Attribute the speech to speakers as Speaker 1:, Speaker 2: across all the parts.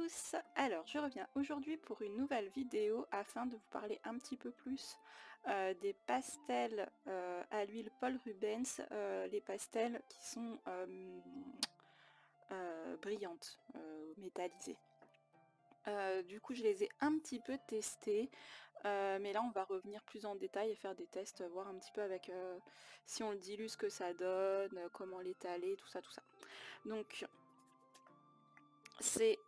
Speaker 1: tous, alors je reviens aujourd'hui pour une nouvelle vidéo afin de vous parler un petit peu plus des pastels à l'huile Paul Rubens, les pastels qui sont brillantes, métallisées. Du coup je les ai un petit peu testés, mais là on va revenir plus en détail et faire des tests, voir un petit peu avec si on le dilue ce que ça donne, comment l'étaler, tout ça. Donc c'est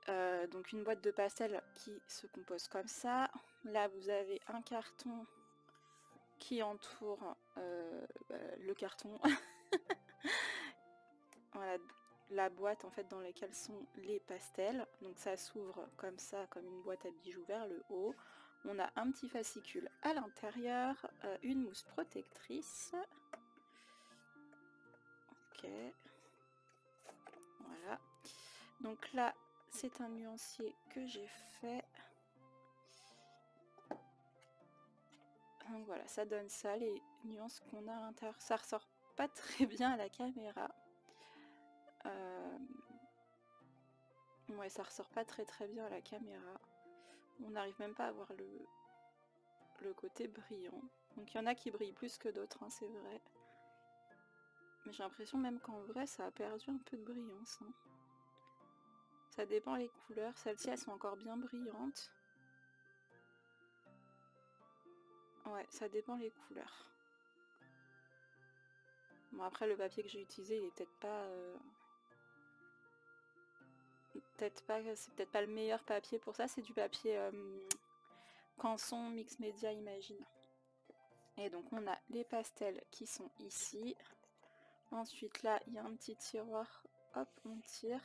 Speaker 1: donc une boîte de pastel qui se compose comme ça. Là vous avez un carton qui entoure le carton. Voilà la boîte en fait dans laquelle sont les pastels. Donc ça s'ouvre comme ça, comme une boîte à bijoux vers le haut. On a un petit fascicule à l'intérieur, une mousse protectrice. Ok. Voilà. Donc là c'est un nuancier que j'ai fait. Donc voilà, ça donne ça, les nuances qu'on a à l'intérieur. Ça ressort pas très bien à la caméra. Ouais, ça ressort pas très bien à la caméra. On n'arrive même pas à voir le côté brillant. Donc il y en a qui brillent plus que d'autres, hein, c'est vrai. Mais j'ai l'impression même qu'en vrai, ça a perdu un peu de brillance. Hein. Ça dépend les couleurs. Celles-ci, elles sont encore bien brillantes. Ouais, ça dépend les couleurs. Bon, après, le papier que j'ai utilisé, il est peut-être pas... c'est peut-être pas le meilleur papier pour ça. C'est du papier Canson Mix Media Imagine. Et donc, on a les pastels qui sont ici. Ensuite, là, il y a un petit tiroir. Hop, on tire.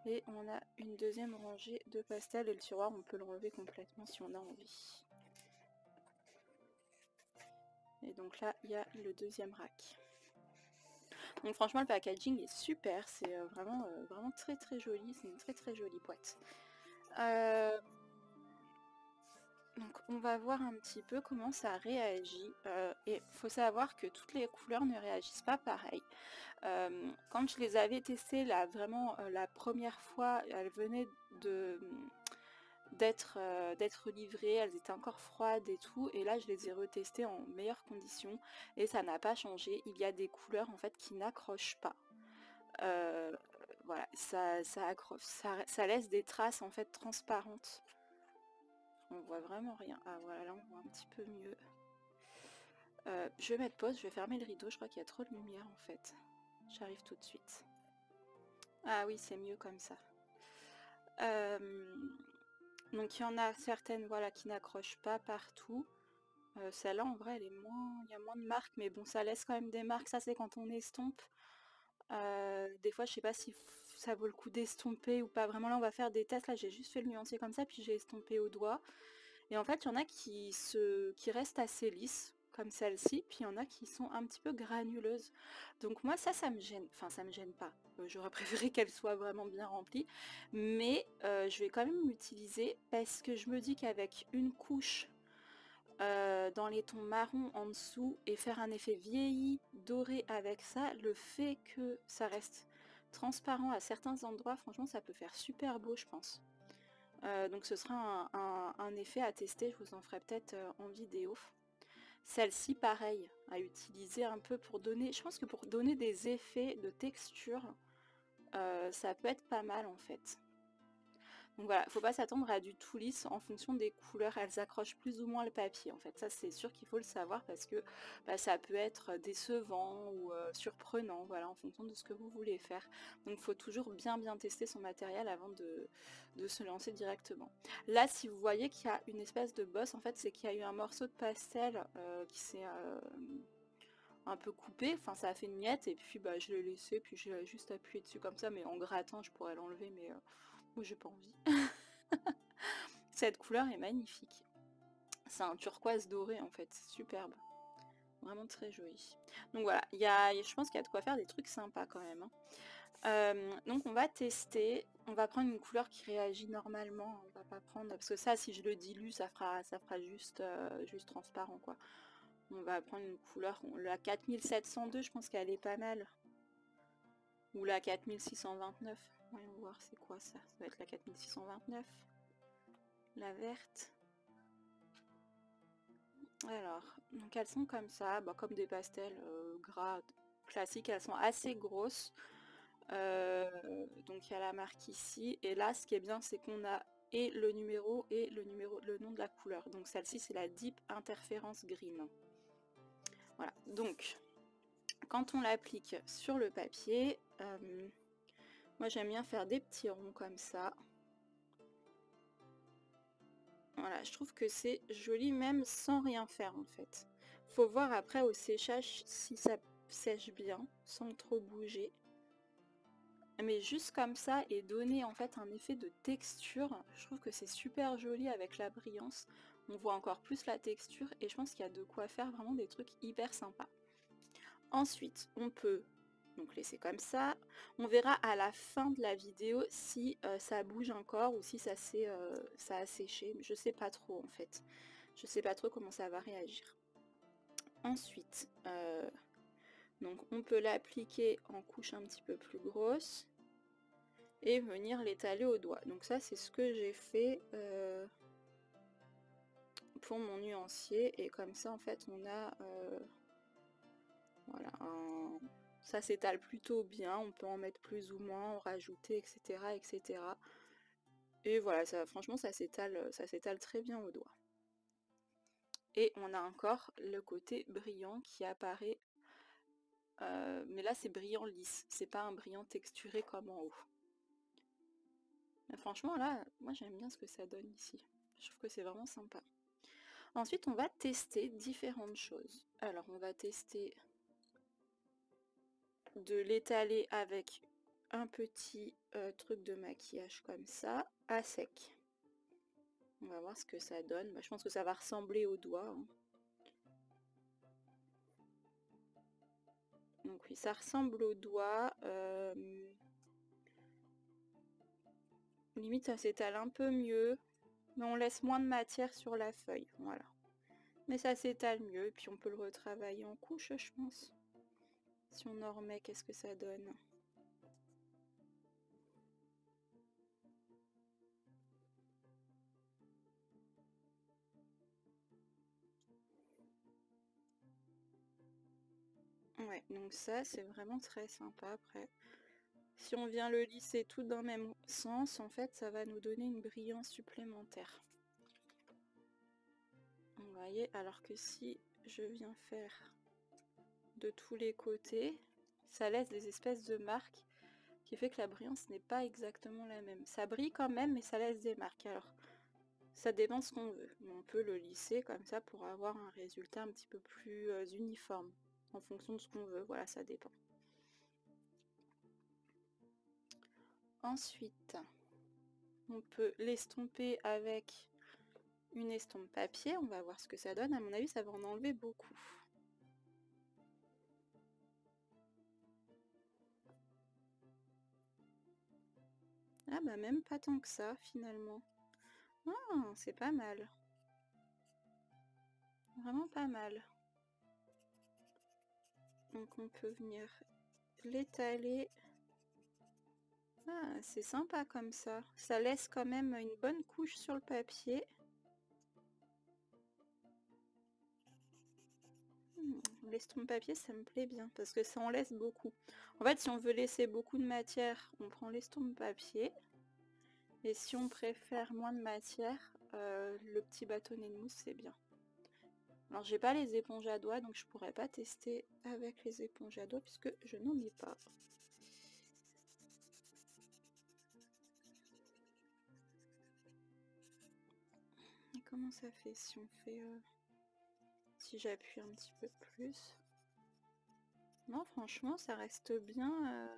Speaker 1: Et on a une deuxième rangée de pastels. Et le tiroir, on peut l'enlever complètement si on a envie. Et donc là, il y a le deuxième rack. Donc franchement, le packaging est super. C'est vraiment très joli. C'est une très jolie boîte. Donc on va voir un petit peu comment ça réagit. Et il faut savoir que toutes les couleurs ne réagissent pas pareil. Quand je les avais testées, là, vraiment la première fois, elles venaient d'être livrées, elles étaient encore froides et tout, et là je les ai retestées en meilleures conditions et ça n'a pas changé. Il y a des couleurs en fait qui n'accrochent pas. Voilà, ça laisse des traces en fait transparentes. On voit vraiment rien. Ah voilà, là on voit un petit peu mieux. Je vais mettre pause, je vais fermer le rideau, je crois qu'il y a trop de lumière en fait. J'arrive tout de suite. Ah oui, c'est mieux comme ça. Donc il y en a certaines voilà, qui n'accrochent pas partout. Celle-là en vrai elle est moins. Il y a moins de marques, mais bon ça laisse quand même des marques, ça c'est quand on estompe. Des fois je sais pas si ça vaut le coup d'estomper ou pas. Vraiment là on va faire des tests, là j'ai juste fait le nuancier comme ça, puis j'ai estompé au doigt. Et en fait il y en a qui restent assez lisses, comme celle-ci, puis il y en a qui sont un petit peu granuleuses. Donc moi ça me gêne, enfin ça me gêne pas. J'aurais préféré qu'elle soit vraiment bien remplie, mais je vais quand même l'utiliser parce que je me dis qu'avec une couche dans les tons marron en dessous et faire un effet vieilli doré avec ça, le fait que ça reste transparent à certains endroits, franchement ça peut faire super beau je pense. Donc ce sera un effet à tester, je vous en ferai peut-être en vidéo. Celle-ci pareil, à utiliser un peu pour donner, je pense que pour donner des effets de texture, ça peut être pas mal en fait. Donc voilà, faut pas s'attendre à du tout lisse en fonction des couleurs, elles accrochent plus ou moins le papier en fait. Ça c'est sûr qu'il faut le savoir parce que ça peut être décevant ou surprenant, voilà, en fonction de ce que vous voulez faire. Donc il faut toujours bien tester son matériel avant de se lancer directement. Là si vous voyez qu'il y a une espèce de bosse, en fait c'est qu'il y a eu un morceau de pastel qui s'est un peu coupé, enfin ça a fait une miette et puis je l'ai laissé, puis j'ai juste appuyé dessus comme ça, mais en grattant je pourrais l'enlever, mais moi j'ai pas envie. Cette couleur est magnifique. C'est un turquoise doré en fait, c'est superbe. Vraiment très joli. Donc voilà, je pense qu'il y a de quoi faire des trucs sympas quand même. Hein. Donc on va tester. On va prendre une couleur qui réagit normalement. On va pas prendre. Parce que ça, si je le dilue, ça fera juste transparent quoi. On va prendre une couleur. La 4702, je pense qu'elle est pas mal. Ou la 4629. Voyons voir c'est quoi ça. Ça va être la 4629. La verte. Alors, donc elles sont comme ça, bah, comme des pastels gras classiques. Elles sont assez grosses. Donc il y a la marque ici. Et là, ce qui est bien, c'est qu'on a et le numéro et le nom de la couleur. Donc celle-ci, c'est la Deep Interference Green. Voilà. Donc, quand on l'applique sur le papier, moi j'aime bien faire des petits ronds comme ça. Voilà, je trouve que c'est joli même sans rien faire en fait. Faut voir après au séchage si ça sèche bien, sans trop bouger. Mais juste comme ça et donner en fait un effet de texture, je trouve que c'est super joli avec la brillance. On voit encore plus la texture et je pense qu'il y a de quoi faire vraiment des trucs hyper sympas. Ensuite, on peut donc laisser comme ça. On verra à la fin de la vidéo si ça bouge encore ou si ça a séché. Je sais pas trop en fait. Je sais pas trop comment ça va réagir. Ensuite, donc on peut l'appliquer en couche un petit peu plus grosse et venir l'étaler au doigt. Donc ça c'est ce que j'ai fait pour mon nuancier et comme ça en fait on a voilà ça s'étale plutôt bien, on peut en mettre plus ou moins, en rajouter, etc. etc. Et voilà, ça, franchement ça s'étale très bien au doigt. Et on a encore le côté brillant qui apparaît, mais là c'est brillant lisse, c'est pas un brillant texturé comme en haut. Mais franchement là, moi j'aime bien ce que ça donne ici. Je trouve que c'est vraiment sympa. Ensuite on va tester différentes choses. Alors on va tester de l'étaler avec un petit truc de maquillage comme ça, à sec. On va voir ce que ça donne. Bah, je pense que ça va ressembler au doigt. Hein. Donc oui, ça ressemble au doigt. Limite, ça s'étale un peu mieux. Mais on laisse moins de matière sur la feuille. Voilà. Mais ça s'étale mieux. Et puis on peut le retravailler en couche, je pense. Si on en remet, qu'est-ce que ça donne ? Ouais, donc ça, c'est vraiment très sympa après. Si on vient le lisser tout dans le même sens, en fait, ça va nous donner une brillance supplémentaire. Vous voyez, alors que si je viens faire de tous les côtés, ça laisse des espèces de marques qui fait que la brillance n'est pas exactement la même. Ça brille quand même, mais ça laisse des marques. Alors, ça dépend ce qu'on veut. On peut le lisser comme ça pour avoir un résultat un petit peu plus uniforme en fonction de ce qu'on veut. Voilà, ça dépend. Ensuite, on peut l'estomper avec une estompe papier. On va voir ce que ça donne. À mon avis, ça va en enlever beaucoup. Ah bah même pas tant que ça finalement. Ah, c'est pas mal. Vraiment pas mal. Donc on peut venir l'étaler. Ah, c'est sympa comme ça. Ça laisse quand même une bonne couche sur le papier. L'estompe papier, ça me plaît bien parce que ça en laisse beaucoup. En fait, si on veut laisser beaucoup de matière, on prend l'estompe papier. Et si on préfère moins de matière, le petit bâtonnet de mousse, c'est bien. Alors, j'ai pas les éponges à doigts, donc je pourrais pas tester avec les éponges à doigts puisque je n'en ai pas. Et comment ça fait si on fait... si j'appuie un petit peu plus? Non, franchement, ça reste bien.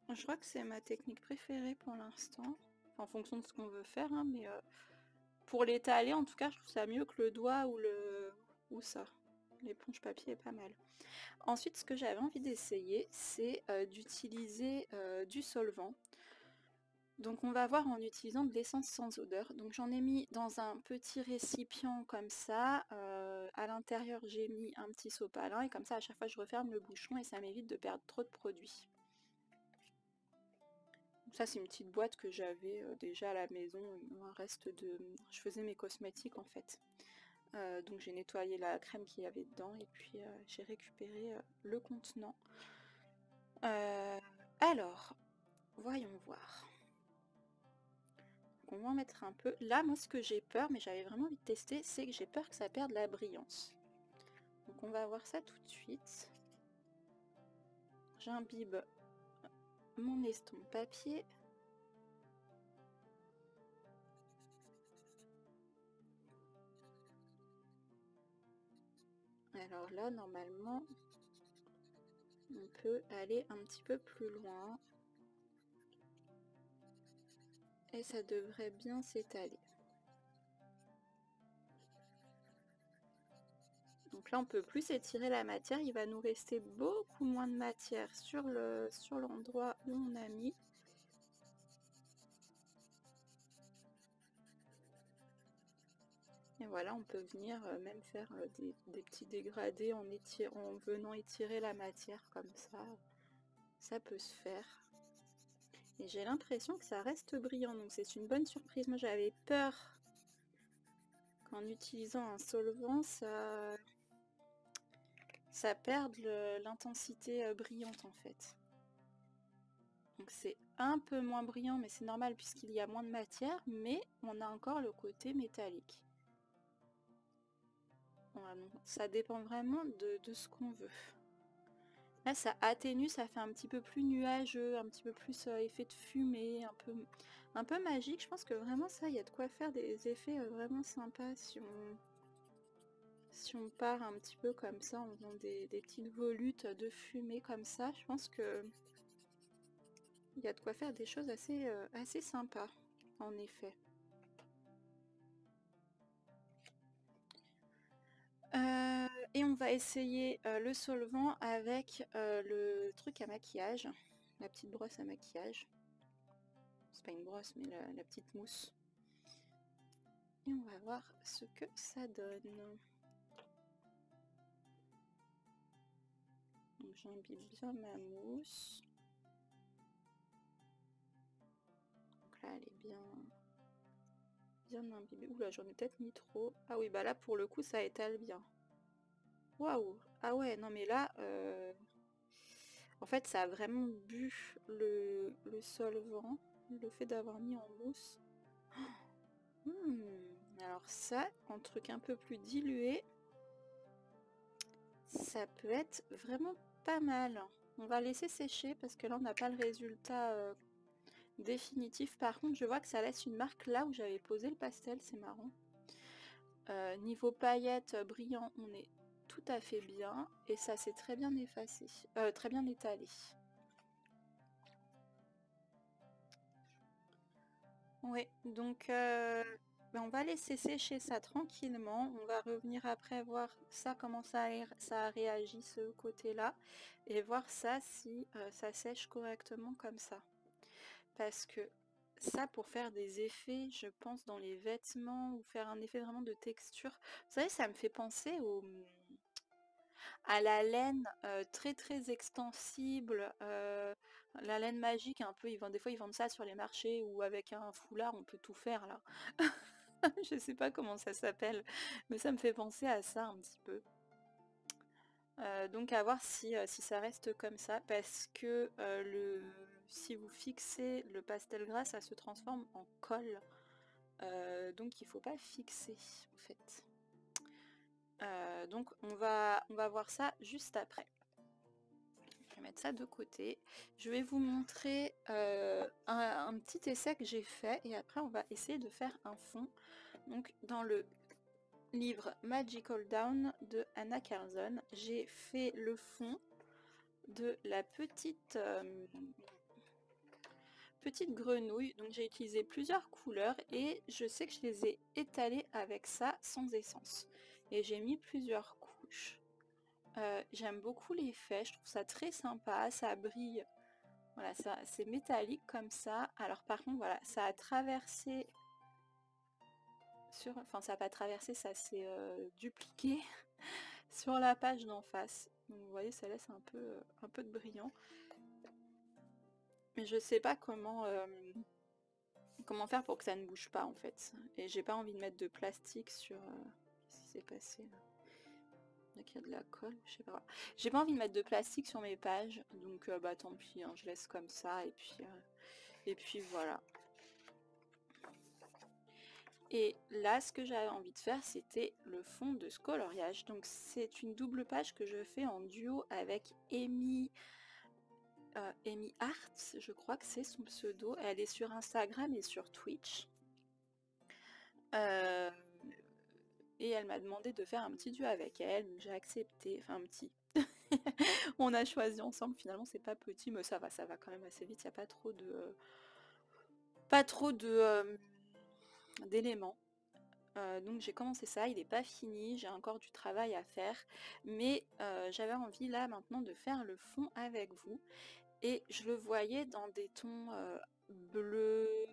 Speaker 1: Je crois que c'est ma technique préférée pour l'instant. Enfin, en fonction de ce qu'on veut faire, hein, mais pour l'étaler, en tout cas, je trouve ça mieux que le doigt ou ça. L'éponge papier est pas mal. Ensuite, ce que j'avais envie d'essayer, c'est d'utiliser du solvant. Donc on va voir en utilisant de l'essence sans odeur. Donc j'en ai mis dans un petit récipient comme ça. À l'intérieur j'ai mis un petit sopalin et comme ça à chaque fois je referme le bouchon et ça m'évite de perdre trop de produits. Ça c'est une petite boîte que j'avais déjà à la maison, un reste de... Je faisais mes cosmétiques en fait. Donc j'ai nettoyé la crème qu'il y avait dedans et puis j'ai récupéré le contenant. Alors, voyons voir. On va en mettre un peu. Là, moi, ce que j'ai peur, mais j'avais vraiment envie de tester, c'est que j'ai peur que ça perde la brillance. Donc on va voir ça tout de suite. J'imbibe mon estompe papier. Alors là, normalement, on peut aller un petit peu plus loin. Et ça devrait bien s'étaler. Donc là, on peut plus étirer la matière. Il va nous rester beaucoup moins de matière sur l'endroit où on a mis. Et voilà, on peut venir même faire des petits dégradés en venant étirer la matière comme ça. Ça peut se faire. Et j'ai l'impression que ça reste brillant, donc c'est une bonne surprise. Moi j'avais peur qu'en utilisant un solvant, ça perde l'intensité brillante en fait. Donc c'est un peu moins brillant, mais c'est normal puisqu'il y a moins de matière, mais on a encore le côté métallique. Voilà, donc ça dépend vraiment de ce qu'on veut. Là ça atténue, ça fait un petit peu plus nuageux, un petit peu plus effet de fumée, un peu magique. Je pense que vraiment ça, il y a de quoi faire des effets vraiment sympas si on part un petit peu comme ça en faisant des petites volutes de fumée comme ça. Je pense que il y a de quoi faire des choses assez sympas en effet. Et on va essayer le solvant avec le truc à maquillage, la petite brosse à maquillage. C'est pas une brosse, mais la petite mousse. Et on va voir ce que ça donne. Donc j'imbibe bien ma mousse. Donc là elle est bien imbibée. Oula, j'en ai peut-être mis trop. Ah oui, bah là pour le coup ça étale bien. Waouh! Ah ouais, non mais là, en fait ça a vraiment bu le solvant, le fait d'avoir mis en mousse. Alors ça, en truc un peu plus dilué, ça peut être vraiment pas mal. On va laisser sécher parce que là on n'a pas le résultat définitif. Par contre je vois que ça laisse une marque là où j'avais posé le pastel, c'est marrant. Niveau paillettes brillant, on est tout à fait bien et ça s'est très bien effacé, très bien étalé. Oui, donc ben, on va laisser sécher ça tranquillement. On va revenir après voir ça, comment ça a réagi ce côté-là et voir ça si ça sèche correctement comme ça. Parce que ça, pour faire des effets, je pense, dans les vêtements ou faire un effet vraiment de texture, vous savez, ça me fait penser à la laine très très extensible, la laine magique un peu, des fois ils vendent ça sur les marchés ou avec un foulard on peut tout faire là. Je sais pas comment ça s'appelle, mais ça me fait penser à ça un petit peu. Donc à voir si ça reste comme ça, parce que si vous fixez le pastel gras, ça se transforme en colle. Donc il faut pas fixer en fait. Donc on va voir ça juste après. Je vais mettre ça de côté. Je vais vous montrer un petit essai que j'ai fait et après on va essayer de faire un fond. Donc dans le livre Magical Down de Anna Carlson, j'ai fait le fond de la petite grenouille. Donc j'ai utilisé plusieurs couleurs et je sais que je les ai étalées avec ça sans essence. Et j'ai mis plusieurs couches. J'aime beaucoup l'effet, je trouve ça très sympa, ça brille Voilà, ça c'est métallique comme ça. Alors par contre, voilà, ça a traversé enfin ça n'a pas traversé, ça s'est dupliqué sur la page d'en face. Donc vous voyez, ça laisse un peu de brillant. Mais je sais pas comment faire pour que ça ne bouge pas en fait. Et j'ai pas envie de mettre de plastique sur... Qu'est-ce qui s'est passé là? Il y a de la colle, je sais pas. J'ai pas envie de mettre de plastique sur mes pages, donc bah tant pis, hein, je laisse comme ça et puis voilà. Et là, ce que j'avais envie de faire, c'était le fond de ce coloriage. Donc c'est une double page que je fais en duo avec Amy Arts, je crois que c'est son pseudo. Elle est sur Instagram et sur Twitch. Euh, et elle m'a demandé de faire un petit duo avec elle, donc j'ai accepté, enfin un petit. On a choisi ensemble, finalement c'est pas petit, mais ça va quand même assez vite, il n'y a pas trop d'éléments. Donc j'ai commencé ça, il n'est pas fini, j'ai encore du travail à faire, mais j'avais envie là maintenant de faire le fond avec vous. Et je le voyais dans des tons bleus,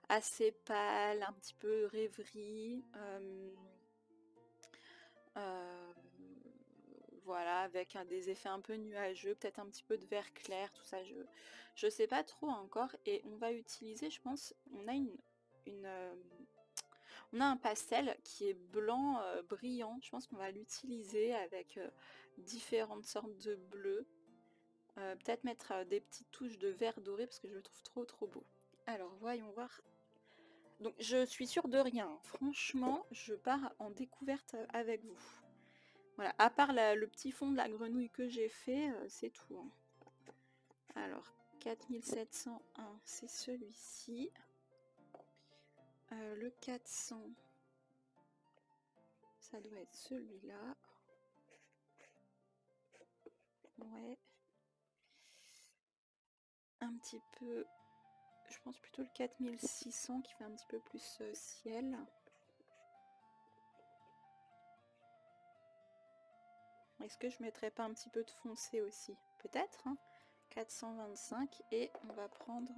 Speaker 1: assez pâles, un petit peu rêverie. Euh, voilà, avec des effets un peu nuageux, peut-être un petit peu de vert clair, tout ça, je sais pas trop encore. Et on va utiliser, je pense, on a un pastel qui est blanc brillant. Je pense qu'on va l'utiliser avec différentes sortes de bleus. Peut-être mettre des petites touches de vert doré parce que je le trouve trop beau. Alors voyons voir. Donc je suis sûre de rien. Franchement, je pars en découverte avec vous. Voilà, à part le petit fond de la grenouille que j'ai fait, c'est tout. Hein. Alors 4701, c'est celui-ci. Le 400, ça doit être celui-là. Ouais. Un petit peu, je pense plutôt le 4600 qui fait un petit peu plus ciel. Est-ce que je mettrais pas un petit peu de foncé aussi? Peut-être, hein. 425 et on va prendre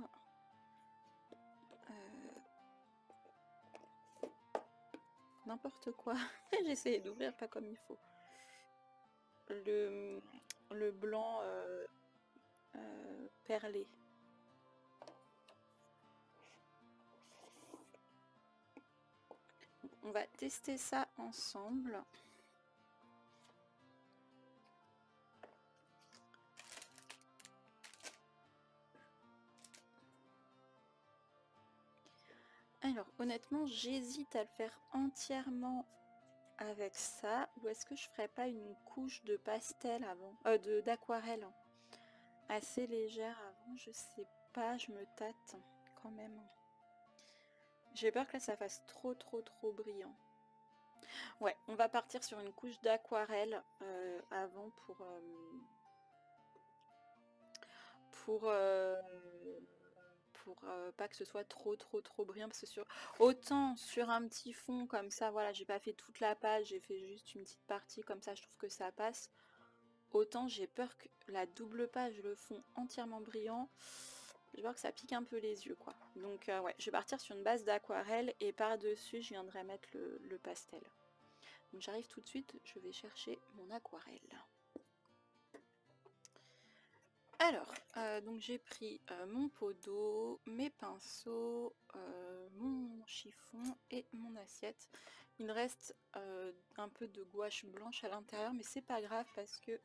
Speaker 1: n'importe quoi. J'ai essayé d'ouvrir pas comme il faut. Le blanc perlé. On va tester ça ensemble. Alors honnêtement, j'hésite à le faire entièrement avec ça, ou est-ce que je ferais pas une couche de pastel avant, d'aquarelle assez légère avant, je sais pas, je me tâte quand même. J'ai peur que là ça fasse trop brillant. Ouais, on va partir sur une couche d'aquarelle avant pour pas que ce soit trop brillant, parce que autant sur un petit fond comme ça, voilà, j'ai pas fait toute la page, j'ai fait juste une petite partie comme ça, je trouve que ça passe. Autant j'ai peur que la double page, le fond entièrement brillant, j'ai peur que ça pique un peu les yeux quoi. Donc ouais, je vais partir sur une base d'aquarelle et par-dessus je viendrai mettre le pastel. Donc j'arrive tout de suite, je vais chercher mon aquarelle. Alors, donc j'ai pris mon pot d'eau, mes pinceaux, mon chiffon et mon assiette. Il reste un peu de gouache blanche à l'intérieur, mais c'est pas grave parce que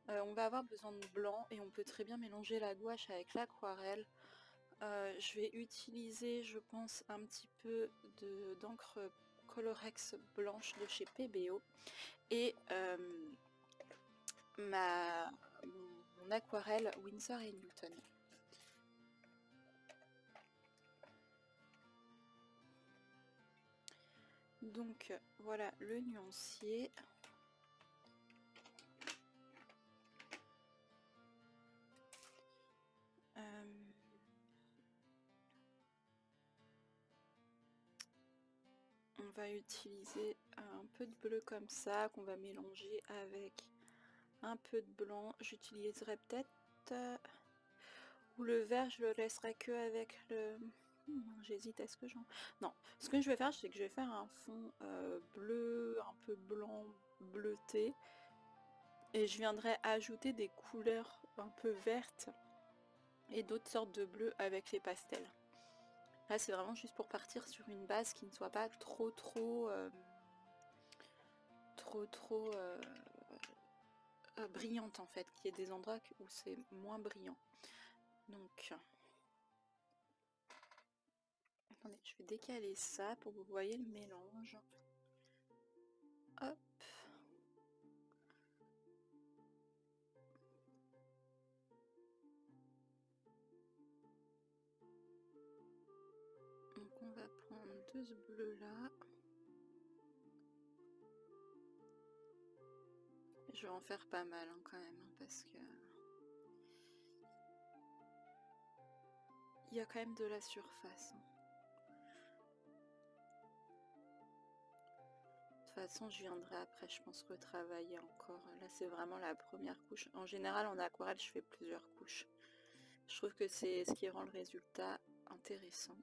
Speaker 1: on va avoir besoin de blanc et on peut très bien mélanger la gouache avec l'aquarelle. Je vais utiliser, je pense, un petit peu d'encre Colorex blanche de chez PBO et mon aquarelle Winsor & Newton. Donc voilà le nuancier. On va utiliser un peu de bleu comme ça qu'on va mélanger avec un peu de blanc. J'utiliserai peut-être coup le vert je le laisserai que avec le... J'hésite, est-ce que j'en... Non, ce que je vais faire, c'est que je vais faire un fond bleu, un peu blanc, bleuté. Et je viendrai ajouter des couleurs un peu vertes et d'autres sortes de bleu avec les pastels. Là c'est vraiment juste pour partir sur une base qui ne soit pas trop brillante en fait, qu'il y ait des endroits où c'est moins brillant. Donc, attendez, je vais décaler ça pour que vous voyez le mélange. Hop. Donc on va prendre deux ce bleu là. Je vais en faire pas mal hein, quand même, hein, parce que il y a quand même de la surface. Hein. De toute façon, je viendrai après, je pense, retravailler encore. Là, c'est vraiment la première couche. En général, en aquarelle, je fais plusieurs couches. Je trouve que c'est ce qui rend le résultat intéressant.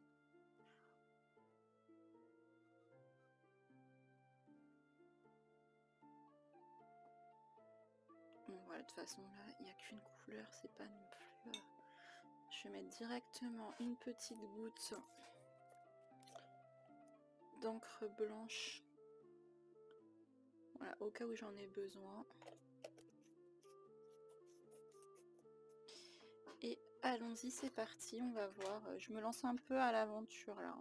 Speaker 1: Bon, voilà, de toute façon, là, il n'y a qu'une couleur, c'est pas non plus... Je vais mettre directement une petite goutte d'encre blanche. Voilà, au cas où j'en ai besoin. Et allons-y, c'est parti, on va voir. Je me lance un peu à l'aventure là.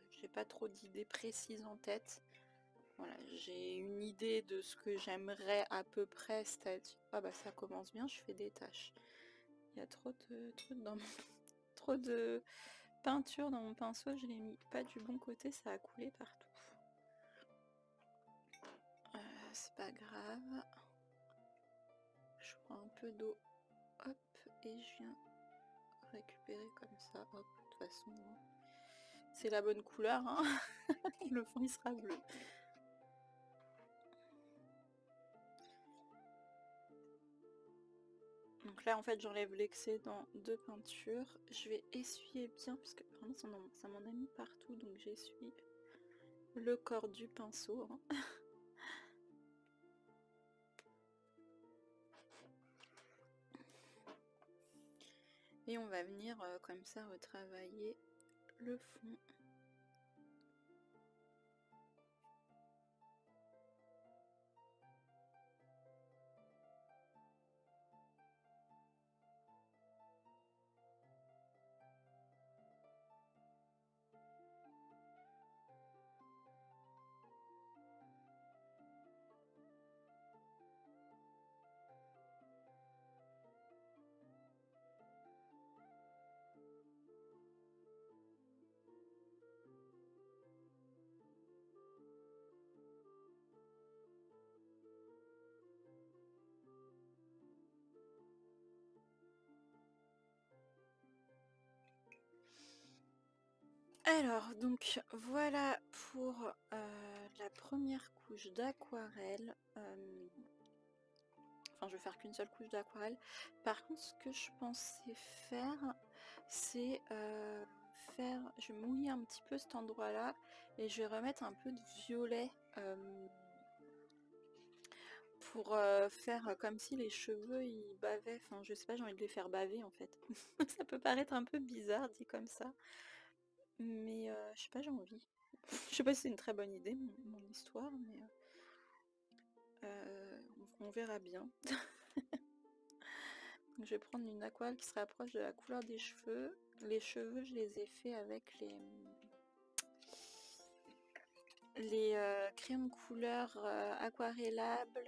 Speaker 1: J'ai pas trop d'idées précises en tête. Voilà, j'ai une idée de ce que j'aimerais à peu près, c'est-à-dire... Ah bah ça commence bien, je fais des tâches. Il y a trop de trucs dans mon... trop de peinture dans mon pinceau, je l'ai mis pas du bon côté, ça a coulé partout. C'est pas grave. Je prends un peu d'eau, hop, et je viens récupérer comme ça, hop, de toute façon, c'est la bonne couleur, hein. Le fond il sera bleu. Donc là en fait j'enlève l'excédent de peinture, je vais essuyer bien parce que vraiment ça m'en a mis partout, donc j'essuie le corps du pinceau. Hein. Et on va venir comme ça retravailler le fond. Alors, donc voilà pour la première couche d'aquarelle. Enfin, je vais faire qu'une seule couche d'aquarelle. Par contre, ce que je pensais faire, c'est je vais mouiller un petit peu cet endroit-là et je vais remettre un peu de violet pour faire comme si les cheveux ils bavaient. Enfin, je sais pas, j'ai envie de les faire baver en fait. Ça peut paraître un peu bizarre dit comme ça. Mais je sais pas, j'ai envie. Je sais pas si c'est une très bonne idée, mon histoire, mais on verra bien. Donc, je vais prendre une aquarelle qui se rapproche de la couleur des cheveux. Les cheveux, je les ai faits avec les crayons de couleur aquarellables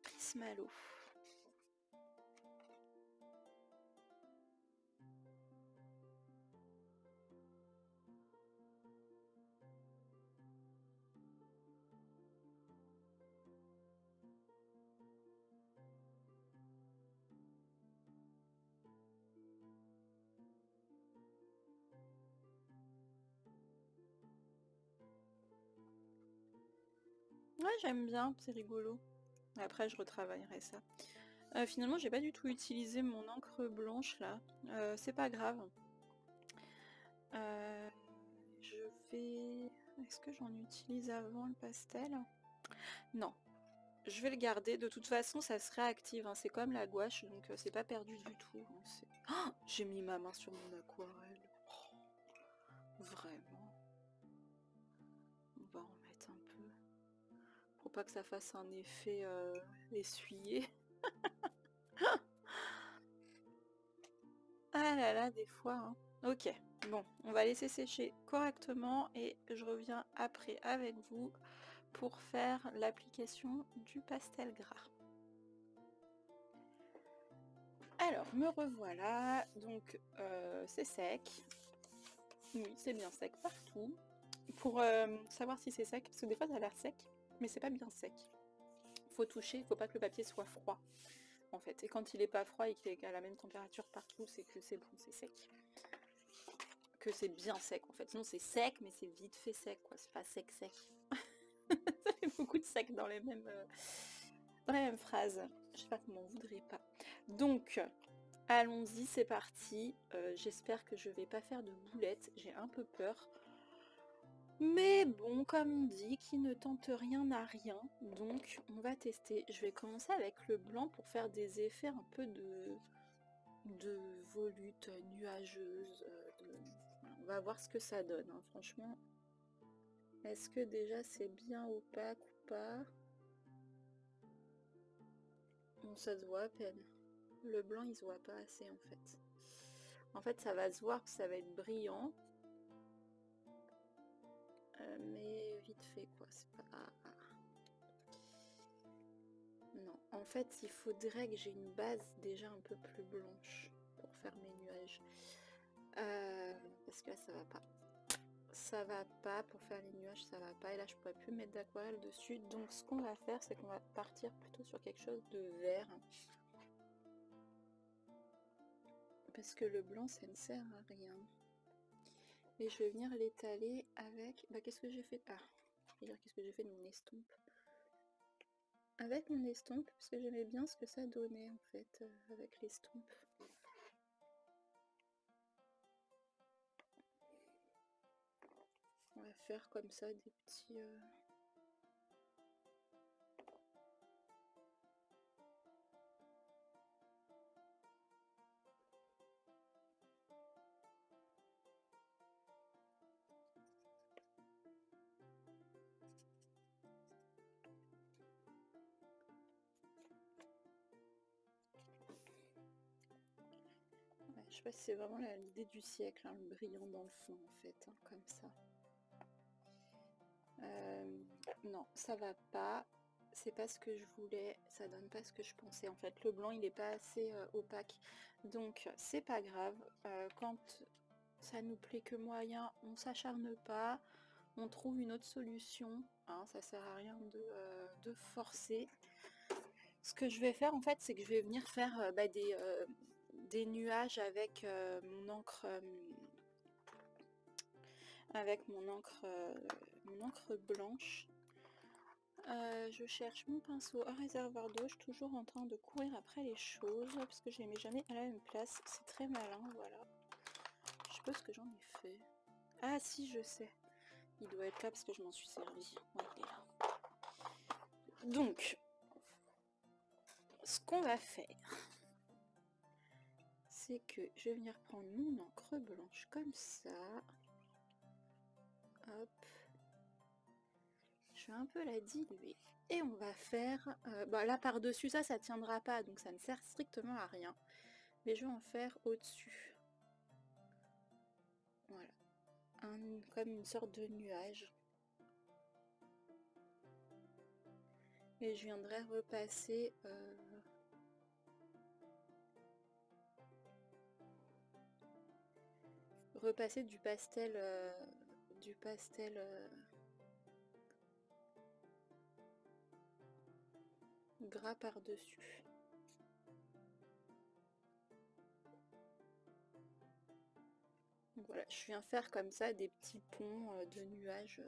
Speaker 1: Prismalo. Ouais, j'aime bien, c'est rigolo. Après, je retravaillerai ça. Finalement, j'ai pas du tout utilisé mon encre blanche là. C'est pas grave. Je vais... Est-ce que j'en utilise avant le pastel? Non. Je vais le garder. De toute façon, ça se réactive. Hein. C'est comme la gouache, donc c'est pas perdu du tout. Hein. Oh, j'ai mis ma main sur mon aquarelle. Oh, vraiment. On va en mettre un peu. Faut pas que ça fasse un effet essuyé. Ah là là, des fois. Hein. Ok, bon, on va laisser sécher correctement et je reviens après avec vous pour faire l'application du pastel gras. Alors, me revoilà, donc c'est sec. Oui, c'est bien sec partout. Pour savoir si c'est sec, parce que des fois ça a l'air sec, mais c'est pas bien sec. Faut toucher, il faut pas que le papier soit froid, en fait. Et quand il est pas froid et qu'il est à la même température partout, c'est que c'est bon, c'est sec. Que c'est bien sec, en fait. Sinon c'est sec, mais c'est vite fait sec, quoi. C'est pas sec sec. Ça fait beaucoup de sec dans les mêmes phrases. J'espère que vous m'en voudrez pas. Donc, allons-y, c'est parti. J'espère que je vais pas faire de boulettes. J'ai un peu peur. Mais bon, comme on dit, qui ne tente rien n'a rien. Donc, on va tester. Je vais commencer avec le blanc pour faire des effets un peu de volutes nuageuses. On va voir ce que ça donne, hein, franchement. Est-ce que déjà c'est bien opaque ou pas? Bon, ça se voit à peine. Le blanc, il se voit pas assez, en fait. En fait, ça va se voir que ça va être brillant. Mais vite fait, quoi. C'est pas... Non, en fait, il faudrait que j'ai une base déjà un peu plus blanche pour faire mes nuages. Parce que là, ça va pas. Ça va pas, pour faire les nuages, ça va pas. Et là, je pourrais plus mettre d'aquarelle dessus. Donc, ce qu'on va faire, c'est qu'on va partir plutôt sur quelque chose de vert. Parce que le blanc, ça ne sert à rien. Et je vais venir l'étaler avec... Bah, qu'est-ce que j'ai fait? Ah, je vais dire qu'est-ce que j'ai fait de mon estompe. Avec mon estompe, parce que j'aimais bien ce que ça donnait, en fait, avec l'estompe. On va faire comme ça des petits... Ouais, je sais pas si c'est vraiment l'idée du siècle, hein, le brillant dans le fond, en fait, hein, comme ça. Non, ça va pas. C'est pas ce que je voulais, ça donne pas ce que je pensais. En fait, le blanc, il est pas assez opaque. Donc, c'est pas grave. Quand ça nous plaît que moyen, on s'acharne pas. On trouve une autre solution. Hein, ça sert à rien de forcer. Ce que je vais faire, en fait, c'est que je vais venir faire des nuages avec mon encre... avec mon encre blanche. Je cherche mon pinceau, un réservoir d'eau. Je suis toujours en train de courir après les choses parce que je les mets jamais à la même place. C'est très malin, voilà. Je sais pas ce que j'en ai fait. Ah si, je sais. Il doit être là parce que je m'en suis servi. Ouais, il est là. Donc, ce qu'on va faire, c'est que je vais venir prendre mon encre blanche comme ça. Hop. Je vais un peu la diluer. Et on va faire... bah là, par-dessus ça, ça tiendra pas, donc ça ne sert strictement à rien. Mais je vais en faire au-dessus. Voilà. Comme une sorte de nuage. Et je viendrai repasser... repasser du pastel... gras par-dessus. Voilà, je viens faire comme ça des petits ponts de nuages.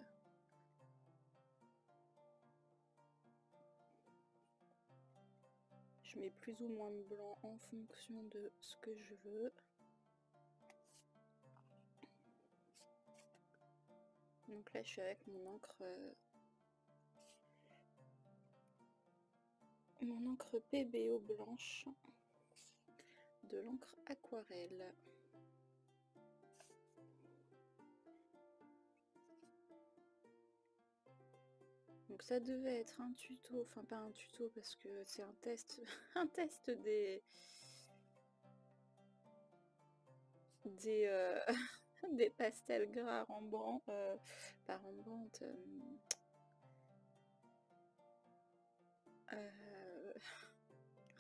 Speaker 1: Je je mets plus ou moins de blanc en fonction de ce que je veux. Donc là, je suis avec mon encre PBO blanche, de l'encre aquarelle. Donc ça devait être un tuto, enfin pas un tuto parce que c'est un test, un test des pastels gras Rembrandt, pas Rembrandt,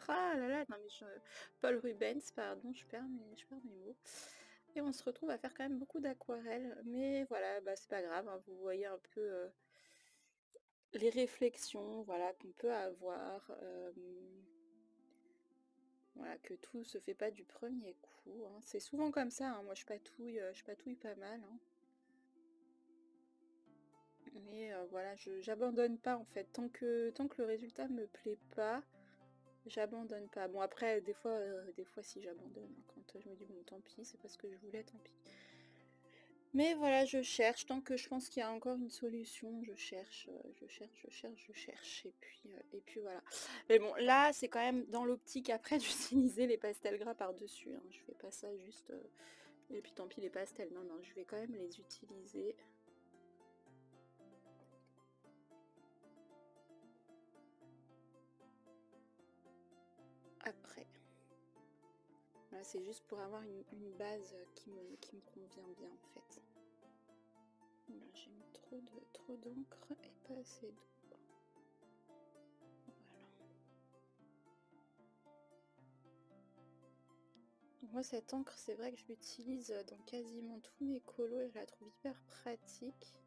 Speaker 1: ah là là, non mais Paul Rubens, pardon, je perds mes mots. Et on se retrouve à faire quand même beaucoup d'aquarelles, mais voilà, bah c'est pas grave, hein, vous voyez un peu les réflexions, voilà, qu'on peut avoir, voilà, que tout se fait pas du premier coup, hein. C'est souvent comme ça, hein. Moi je patouille pas mal, hein. Mais voilà, j'abandonne pas en fait, tant que le résultat me plaît pas, j'abandonne pas. Bon après, des fois si j'abandonne, hein, quand je me dis bon tant pis, c'est pas ce que je voulais, tant pis. Mais voilà, je cherche, tant que je pense qu'il y a encore une solution, je cherche, et puis voilà. Mais bon, là, c'est quand même dans l'optique après d'utiliser les pastels gras par-dessus, hein. Je fais pas ça juste, et puis tant pis les pastels, non, non, je vais quand même les utiliser. Après. Voilà, c'est juste pour avoir une base qui me convient bien en fait. Voilà, j'ai mis trop d'encre et pas assez d'eau. Voilà. Moi cette encre, c'est vrai que je l'utilise dans quasiment tous mes colos et je la trouve hyper pratique.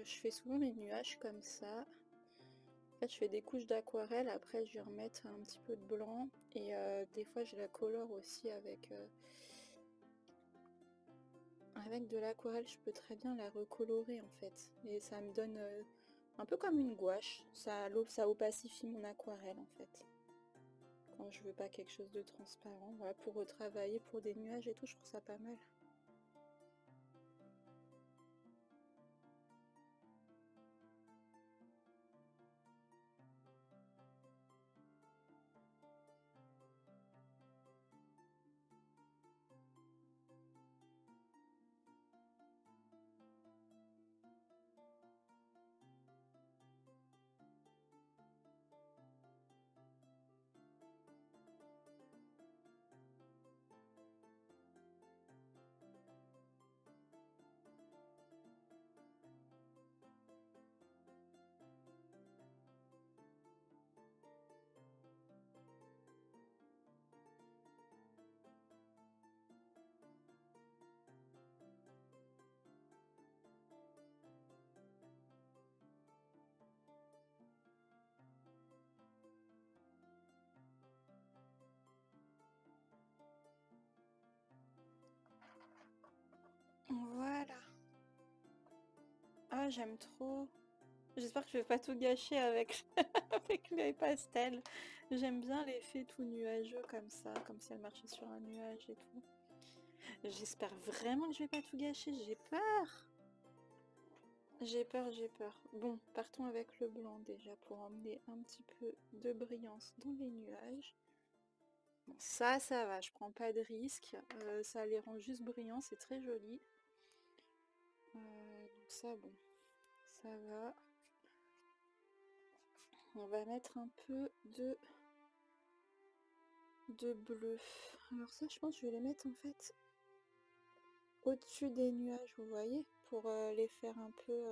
Speaker 1: Je fais souvent les nuages comme ça. En fait, je fais des couches d'aquarelle, après je vais remettre un petit peu de blanc et des fois je la colore aussi avec de l'aquarelle. Je peux très bien la recolorer en fait et ça me donne un peu comme une gouache, ça opacifie mon aquarelle en fait quand je veux pas quelque chose de transparent. Voilà, pour retravailler pour des nuages et tout, je trouve ça pas mal. Voilà. Ah, j'aime trop. J'espère que je vais pas tout gâcher avec, avec les pastels. J'aime bien l'effet tout nuageux comme ça, comme si elle marchait sur un nuage et tout. J'espère vraiment que je vais pas tout gâcher, j'ai peur. J'ai peur, j'ai peur. Bon, partons avec le blanc déjà pour emmener un petit peu de brillance dans les nuages. Bon, ça va, je prends pas de risque. Ça les rend juste brillants, c'est très joli. Donc ça, bon, ça va. On va mettre un peu de bleu. Alors ça, je pense que je vais les mettre en fait au-dessus des nuages, vous voyez, pour les faire un peu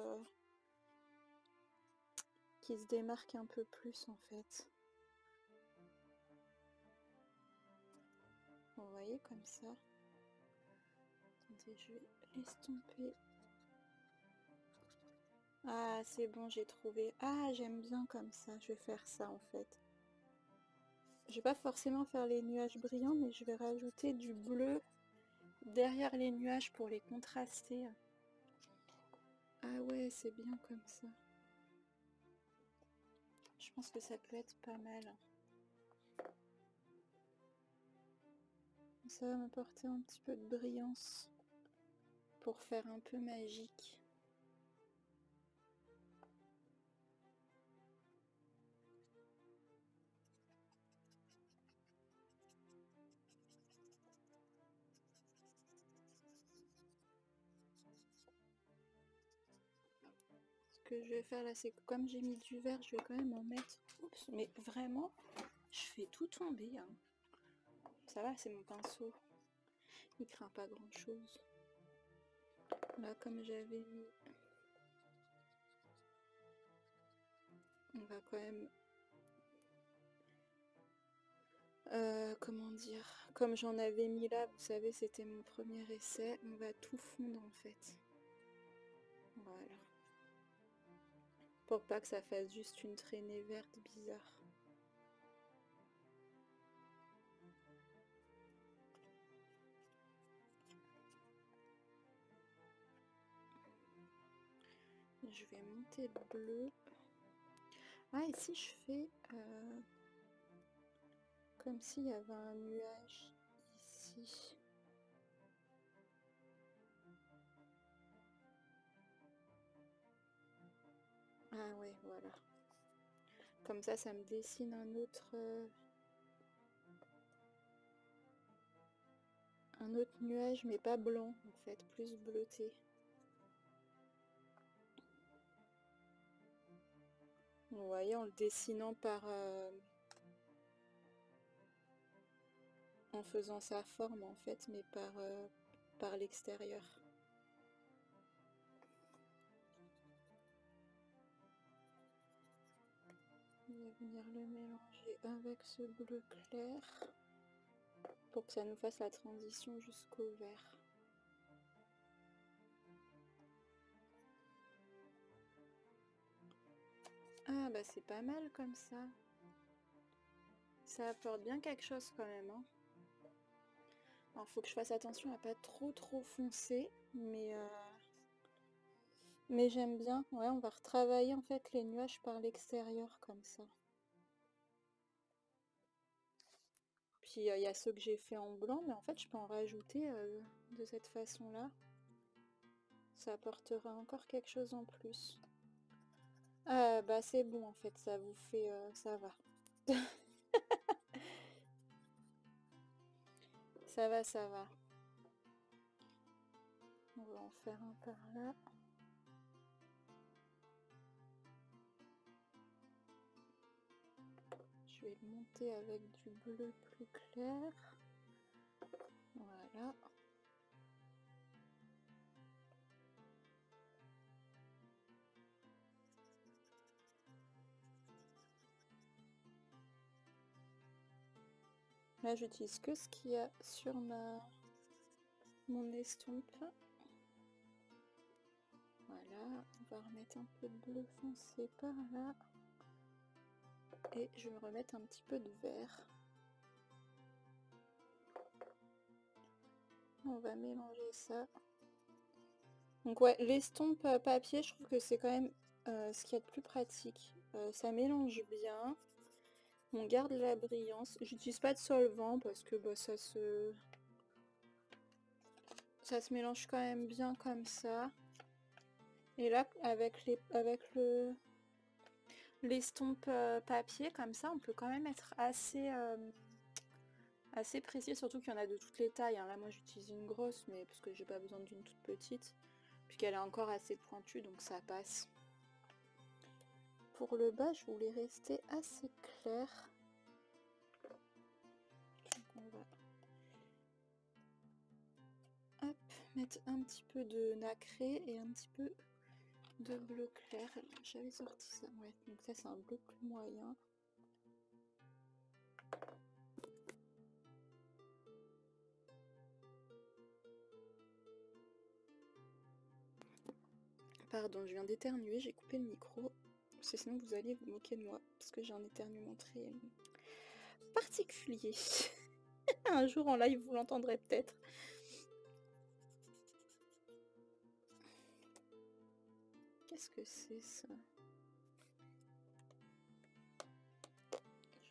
Speaker 1: qui se démarquent un peu plus en fait. Vous voyez, comme ça. Attendez, je vais l'estomper. Ah, c'est bon, j'ai trouvé. Ah, j'aime bien comme ça, je vais faire ça en fait. Je vais pas forcément faire les nuages brillants, mais je vais rajouter du bleu derrière les nuages pour les contraster. Ah ouais, c'est bien comme ça. Je pense que ça peut être pas mal. Ça va m'apporter un petit peu de brillance pour faire un peu magique. Ce que je vais faire là, c'est que comme j'ai mis du vert, je vais quand même en mettre. Oups, mais vraiment, je fais tout tomber, hein. Ça va, c'est mon pinceau. Il craint pas grand chose. Là, comme j'avais mis... On va quand même... comment dire? Comme j'en avais mis là, vous savez, c'était mon premier essai. On va tout fondre en fait. Voilà. Pour pas que ça fasse juste une traînée verte bizarre. Je vais monter le bleu. Ah, et si je fais comme s'il y avait un nuage ici. Ah ouais, voilà. Comme ça me dessine un autre nuage, mais pas blanc en fait, plus bleuté. Vous voyez, en le dessinant en faisant sa forme en fait, mais par l'extérieur. On va venir le mélanger avec ce bleu clair pour que ça nous fasse la transition jusqu'au vert. Ah bah c'est pas mal comme ça. Ça apporte bien quelque chose quand même, hein. Alors faut que je fasse attention à pas trop foncer, mais j'aime bien. Ouais, on va retravailler en fait les nuages par l'extérieur comme ça. Puis il y a ceux que j'ai fait en blanc, mais en fait je peux en rajouter de cette façon-là. Ça apportera encore quelque chose en plus. Ah bah c'est bon en fait, ça vous fait... ça va. Ça va, ça va. On va en faire un par là. Je vais le monter avec du bleu plus clair. Voilà. Là, j'utilise que ce qu'il y a sur mon estompe. Voilà, on va remettre un peu de bleu foncé par là. Et je vais remettre un petit peu de vert. On va mélanger ça. Donc ouais, l'estompe papier, je trouve que c'est quand même ce qu'il y a de plus pratique. Ça mélange bien. On garde la brillance. J'utilise pas de solvant parce que bah, ça se mélange quand même bien comme ça. Et là, avec l'estompe papier, comme ça, on peut quand même être assez précis, surtout qu'il y en a de toutes les tailles, hein. Là, moi, j'utilise une grosse, mais parce que j'ai pas besoin d'une toute petite, puisqu'elle est encore assez pointue, donc ça passe. Pour le bas, je voulais rester assez clair. Donc on va hop, mettre un petit peu de nacré et un petit peu de bleu clair. J'avais sorti ça, ouais, donc ça c'est un bleu plus moyen. Pardon, je viens d'éternuer, j'ai coupé le micro, parce que sinon vous alliez vous moquer de moi, parce que j'ai un éternuement très particulier. Un jour en live, vous l'entendrez peut-être. Qu'est-ce que c'est ça?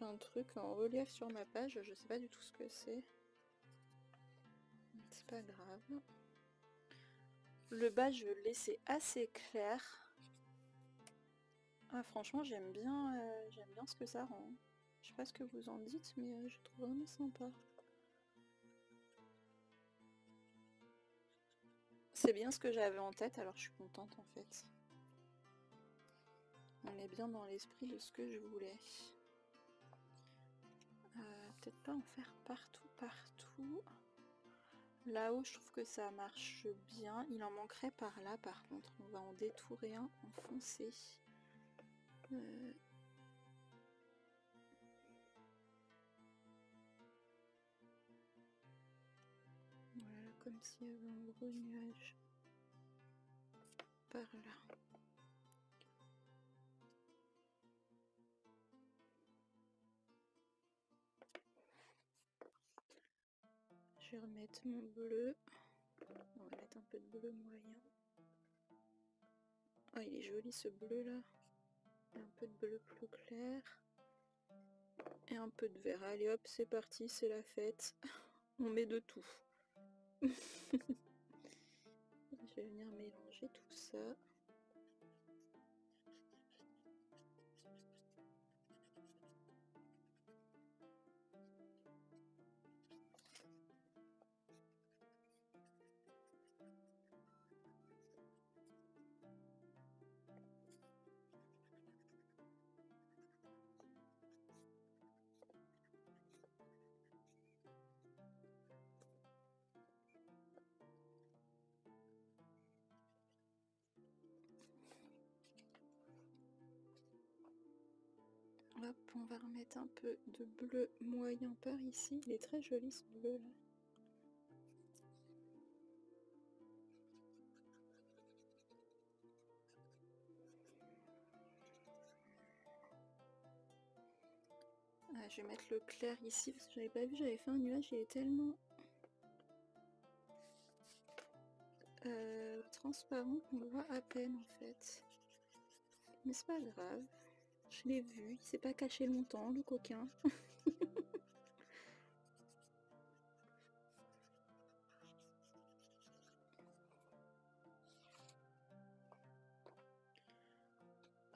Speaker 1: fait un truc en relief sur ma page, je sais pas du tout ce que c'est. C'est pas grave. Le bas, je vais laisser assez clair. Ah, franchement, j'aime bien ce que ça rend. Je sais pas ce que vous en dites, mais je trouve vraiment sympa. C'est bien ce que j'avais en tête, alors je suis contente en fait. On est bien dans l'esprit de ce que je voulais. Peut-être pas en faire partout. Là-haut, je trouve que ça marche bien. Il en manquerait par là, par contre. On va en détourer un en foncé. Voilà, comme s'il y avait un gros nuage par là. Je vais remettre mon bleu. On va mettre un peu de bleu moyen. Oh, il est joli ce bleu là. Un peu de bleu plus clair. Et un peu de vert. Allez hop, c'est parti, c'est la fête. On met de tout. Je vais venir mélanger tout ça. Hop, on va remettre un peu de bleu moyen par ici. Il est très joli ce bleu là. Ah, je vais mettre le clair ici parce que j'avais pas vu, j'avais fait un nuage, il est tellement transparent qu'on le voit à peine en fait. Mais c'est pas grave, je l'ai vu, il s'est pas caché longtemps le coquin.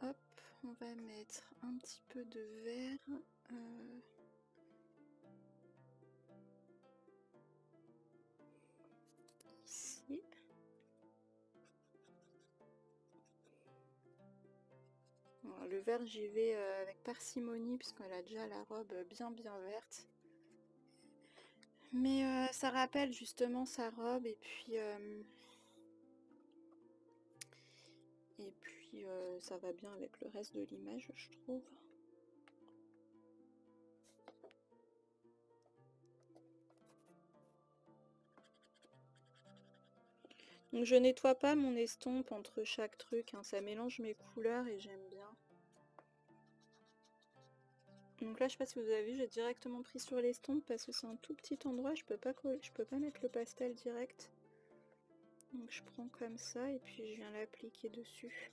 Speaker 1: Hop, on va mettre un petit peu de vert. Ici. Alors, le vert, j'y vais avec parcimonie puisqu'elle a déjà la robe bien verte. Mais ça rappelle justement sa robe et puis ça va bien avec le reste de l'image, je trouve. Donc je nettoie pas mon estompe entre chaque truc, hein, ça mélange mes couleurs et j'aime bien. Donc là je sais pas si vous avez vu, j'ai directement pris sur l'estompe parce que c'est un tout petit endroit, je peux pas mettre le pastel direct. Donc je prends comme ça et puis je viens l'appliquer dessus.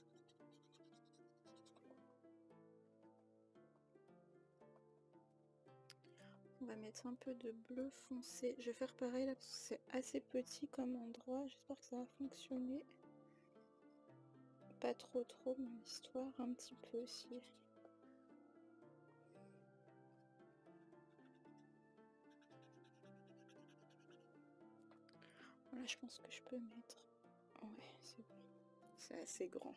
Speaker 1: On va mettre un peu de bleu foncé. Je vais faire pareil là parce que c'est assez petit comme endroit. J'espère que ça va fonctionner. Pas trop mon histoire, un petit peu aussi. Voilà, je pense que je peux mettre. Ouais, c'est bon. C'est assez grand.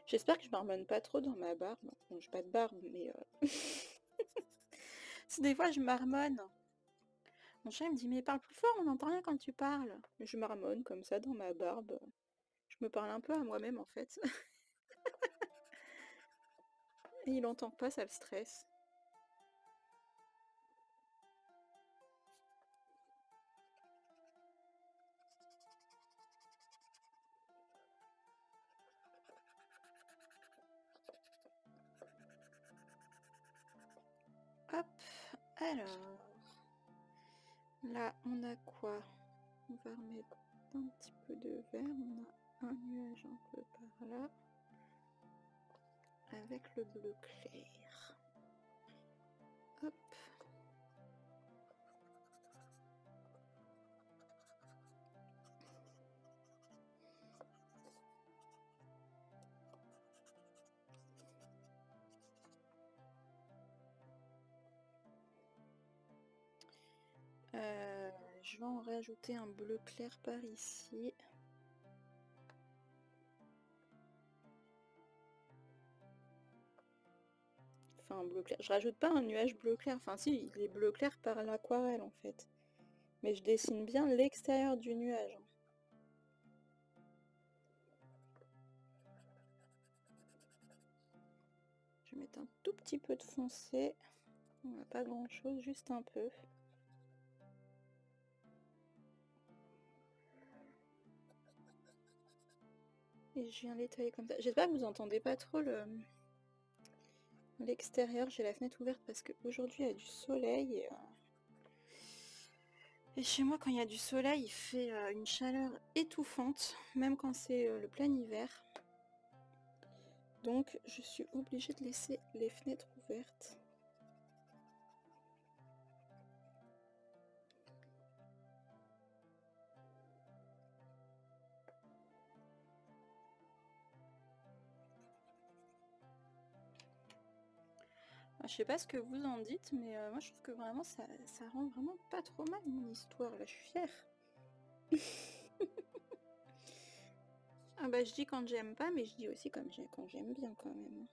Speaker 1: J'espère que je marmonne pas trop dans ma barbe. Bon, j'ai pas de barbe, mais si des fois je marmonne. Mon chat il me dit mais parle plus fort, on n'entend rien quand tu parles. Je marmonne comme ça dans ma barbe. Je me parle un peu à moi-même en fait. Et il entend pas, ça le stresse. Hop, alors. Là, on a quoi? On va remettre un petit peu de vert. On a un nuage un peu par là. Avec le bleu clair. Je vais en rajouter un bleu clair par ici. Enfin, bleu clair. Je rajoute pas un nuage bleu clair. Enfin, si, il est bleu clair par l'aquarelle en fait. Mais je dessine bien l'extérieur du nuage. Je vais mettre un tout petit peu de foncé. Pas grand chose, juste un peu. Et je viens l'étaler comme ça. J'espère que vous entendez pas trop l'extérieur. J'ai la fenêtre ouverte parce qu'aujourd'hui il y a du soleil. Et chez moi, quand il y a du soleil, il fait une chaleur étouffante, même quand c'est le plein hiver. Donc je suis obligée de laisser les fenêtres ouvertes. Je sais pas ce que vous en dites, mais moi je trouve que vraiment ça rend vraiment pas trop mal mon histoire, là je suis fière. Ah bah je dis quand j'aime pas, mais je dis aussi quand j'aime bien quand même.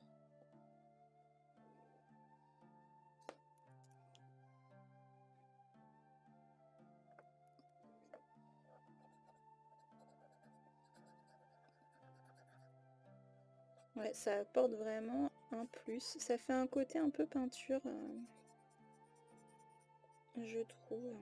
Speaker 1: Ouais, ça apporte vraiment un plus. Ça fait un côté un peu peinture, je trouve.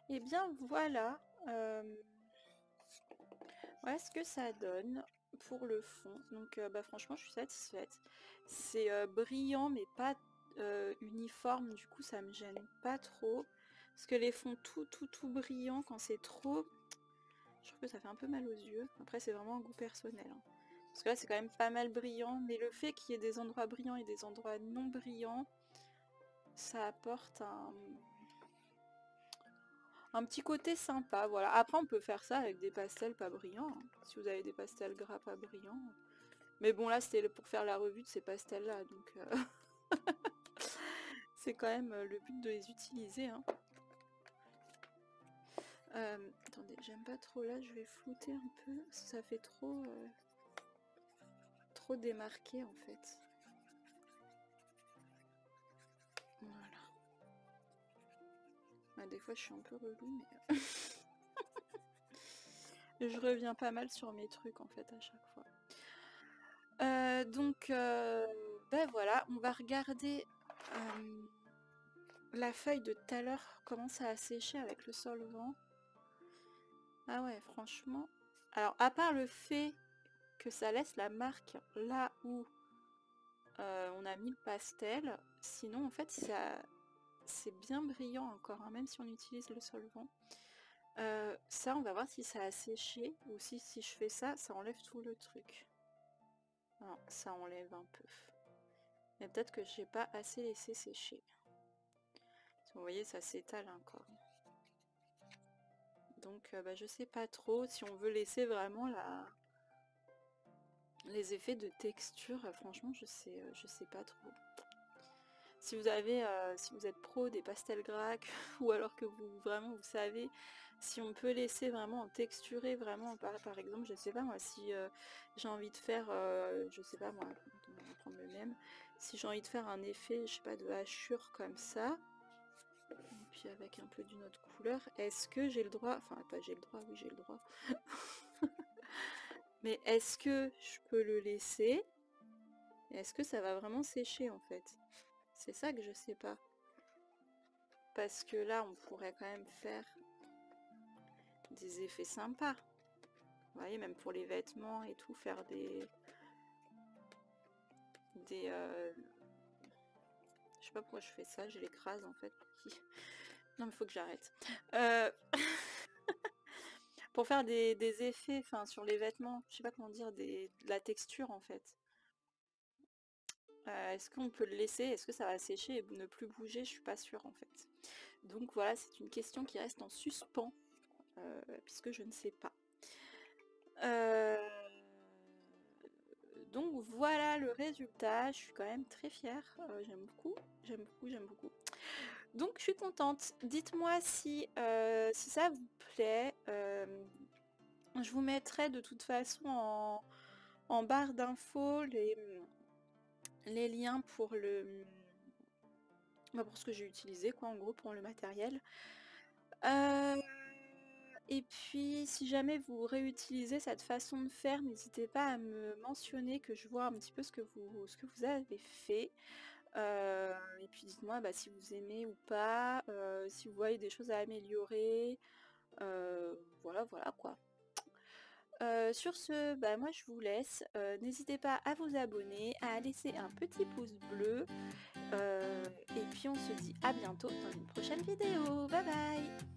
Speaker 1: Et bien voilà, voilà ce que ça donne pour le fond. Donc bah, franchement je suis satisfaite. C'est brillant mais pas uniforme, du coup ça me gêne pas trop. Parce que les fonds tout brillants, quand c'est trop, je trouve que ça fait un peu mal aux yeux. Après c'est vraiment un goût personnel, hein. Parce que là c'est quand même pas mal brillant, mais le fait qu'il y ait des endroits brillants et des endroits non brillants, ça apporte un petit côté sympa, voilà. Après on peut faire ça avec des pastels pas brillants, hein. Si vous avez des pastels gras pas brillants. Mais bon là c'était pour faire la revue de ces pastels là, donc c'est quand même le but de les utiliser, hein. Attendez, j'aime pas trop là, je vais flouter un peu, ça fait trop démarqué en fait. Voilà. Bah, des fois je suis un peu relou, mais je reviens pas mal sur mes trucs en fait à chaque fois. Donc ben voilà, on va regarder la feuille de tout à l'heure, comment ça a séché avec le solvant. Ah ouais, franchement. Alors à part le fait que ça laisse la marque là où on a mis le pastel, sinon en fait c'est bien brillant encore, hein, même si on utilise le solvant. Ça on va voir si ça a séché ou si je fais ça, ça enlève tout le truc. Non, ça enlève un peu. Mais peut-être que j'ai pas assez laissé sécher. Vous voyez, ça s'étale encore. Donc bah, je sais pas trop si on veut laisser vraiment les effets de texture. Franchement, je sais pas trop. Si vous avez, si vous êtes pro des pastels Grac ou alors que vous savez si on peut laisser vraiment en texturer vraiment par exemple, je sais pas moi, si j'ai envie de faire, je sais pas moi, on va prendre le même, si j'ai envie de faire un effet, je sais pas, de hachure comme ça, et puis puis avec un peu d'une autre couleur. Est-ce que j'ai le droit, enfin pas j'ai le droit, oui j'ai le droit, mais est-ce que je peux le laisser? Est-ce que ça va vraiment sécher en fait? C'est ça que je sais pas. Parce que là on pourrait quand même faire des effets sympas. Vous voyez, même pour les vêtements et tout, faire des je sais pas pourquoi je fais ça, je l'écrase en fait. Non mais faut que j'arrête. Pour faire des effets, enfin sur les vêtements, je sais pas comment dire, de la texture en fait. Est-ce qu'on peut le laisser? Est-ce que ça va sécher et ne plus bouger? Je suis pas sûre en fait. Donc voilà, c'est une question qui reste en suspens, puisque je ne sais pas. Donc voilà le résultat, je suis quand même très fière, j'aime beaucoup, j'aime beaucoup, j'aime beaucoup. Donc je suis contente. Dites-moi si, si ça vous plaît. Je vous mettrai de toute façon en barre d'infos les liens pour pour ce que j'ai utilisé quoi en gros pour le matériel. Et puis si jamais vous réutilisez cette façon de faire, n'hésitez pas à me mentionner que je vois un petit peu ce que vous avez fait. Et puis dites-moi si vous aimez ou pas, si vous voyez des choses à améliorer. Voilà quoi. Sur ce, moi je vous laisse. N'hésitez pas à vous abonner, à laisser un petit pouce bleu. Et puis on se dit à bientôt dans une prochaine vidéo. Bye bye!